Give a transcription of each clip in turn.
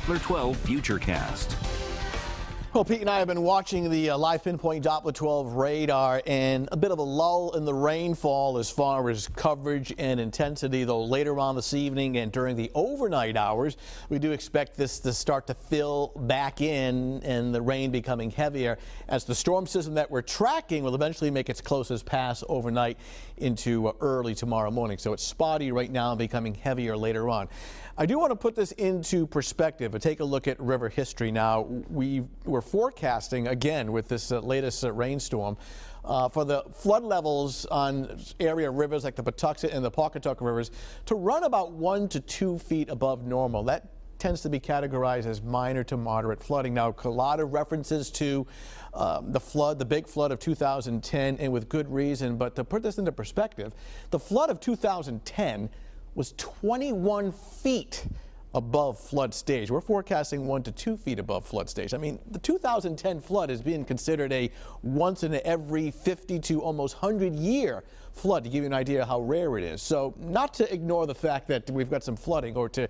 Doppler 12 Futurecast. Well, Pete and I have been watching the live Pinpoint Doppler 12 radar, and a bit of a lull in the rainfall as far as coverage and intensity, though later on this evening and during the overnight hours, we do expect this to start to fill back in and the rain becoming heavier as the storm system that we're tracking will eventually make its closest pass overnight into early tomorrow morning. So it's spotty right now and becoming heavier later on. I do want to put this into perspective and take a look at river history now. We're forecasting again with this latest rainstorm for the flood levels on area rivers like the Patuxent and the Pawcatuck rivers to run about 1 to 2 feet above normal. That tends to be categorized as minor to moderate flooding. Now, a lot of references to the big flood of 2010, and with good reason. But to put this into perspective, the flood of 2010 was 21 feet above flood stage. We're forecasting 1 to 2 feet above flood stage. I mean, the 2010 flood is being considered a once in every 50 to almost 100-year flood, to give you an idea how rare it is. So not to ignore the fact that we've got some flooding or to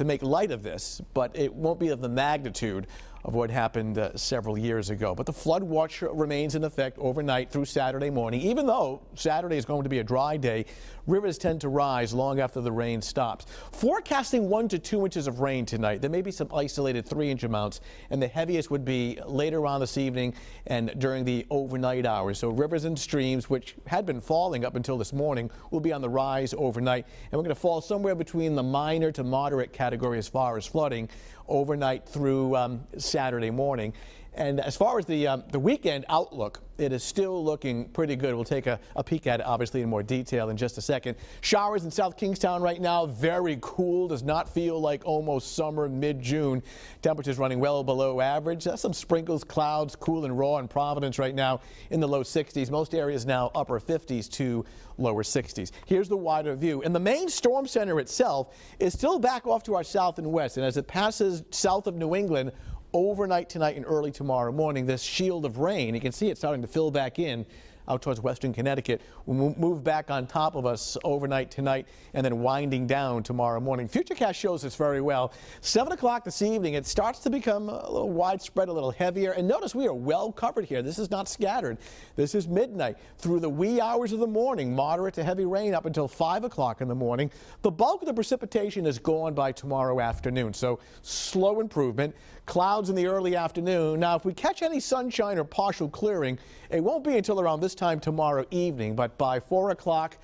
make light of this, but it won't be of the magnitude of what happened several years ago. But the flood watch remains in effect overnight through Saturday morning. Even though Saturday is going to be a dry day, rivers tend to rise long after the rain stops. Forecasting 1 to 2 inches of rain tonight. There may be some isolated 3-inch amounts, and the heaviest would be later on this evening and during the overnight hours. So rivers and streams, which had been falling up until this morning, will be on the rise overnight, and we're going to fall somewhere between the minor to moderate category as far as flooding overnight through Saturday morning. And as far as the weekend outlook, it is still looking pretty good. We'll take a peek at it, obviously, in more detail in just a second. Showers in South Kingstown right now, very cool. Does not feel like almost summer mid-June. Temperatures running well below average. Some sprinkles, clouds, cool and raw in Providence right now in the low 60s. Most areas now upper 50s to lower 60s. Here's the wider view. And the main storm center itself is still back off to our south and west. And as it passes south of New England, overnight tonight and early tomorrow morning, this shield of rain, you can see it starting to fill back in out towards western Connecticut, will move back on top of us overnight tonight and then winding down tomorrow morning. Futurecast shows this very well. 7 o'clock this evening, it starts to become a little widespread, a little heavier. And notice we are well covered here. This is not scattered. This is midnight through the wee hours of the morning, moderate to heavy rain up until 5 o'clock in the morning. The bulk of the precipitation is gone by tomorrow afternoon, so slow improvement. Clouds in the early afternoon. Now, if we catch any sunshine or partial clearing, it won't be until around this time tomorrow evening, but by 4 o'clock,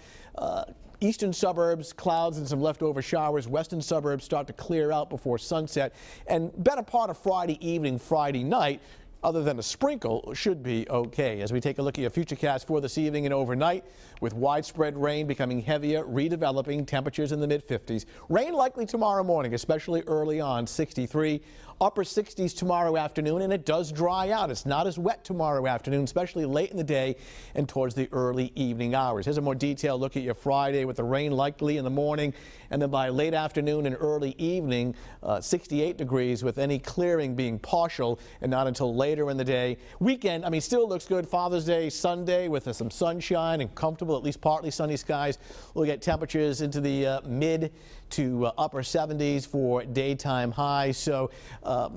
eastern suburbs, clouds and some leftover showers. Western suburbs start to clear out before sunset, and better part of Friday evening, Friday night, other than a sprinkle, should be okay. As we take a look at your Futurecast for this evening and overnight, with widespread rain becoming heavier, redeveloping, temperatures in the mid-50s. Rain likely tomorrow morning, especially early on, 63. Upper 60s tomorrow afternoon, and it does dry out. It's not as wet tomorrow afternoon, especially late in the day and towards the early evening hours. Here's a more detailed look at your Friday with the rain likely in the morning, and then by late afternoon and early evening, 68 degrees with any clearing being partial and not until later in the day. Weekend, I mean, still looks good. Father's Day, Sunday with some sunshine and comfortable, at least partly sunny skies. We'll get temperatures into the mid to upper 70s for daytime highs. So,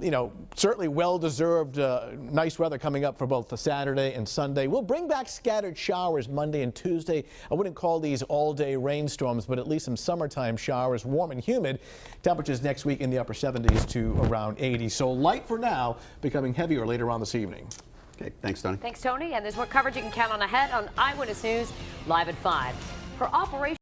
you know, certainly well-deserved nice weather coming up for both the Saturday and Sunday. We'll bring back scattered showers Monday and Tuesday. I wouldn't call these all-day rainstorms, but at least some summertime showers, warm and humid. Temperatures next week in the upper 70s to around 80. So light for now, becoming heavier later on this evening. Okay, thanks, Tony. Thanks, Tony. And there's more coverage you can count on ahead on Eyewitness News, live at 5. For Operation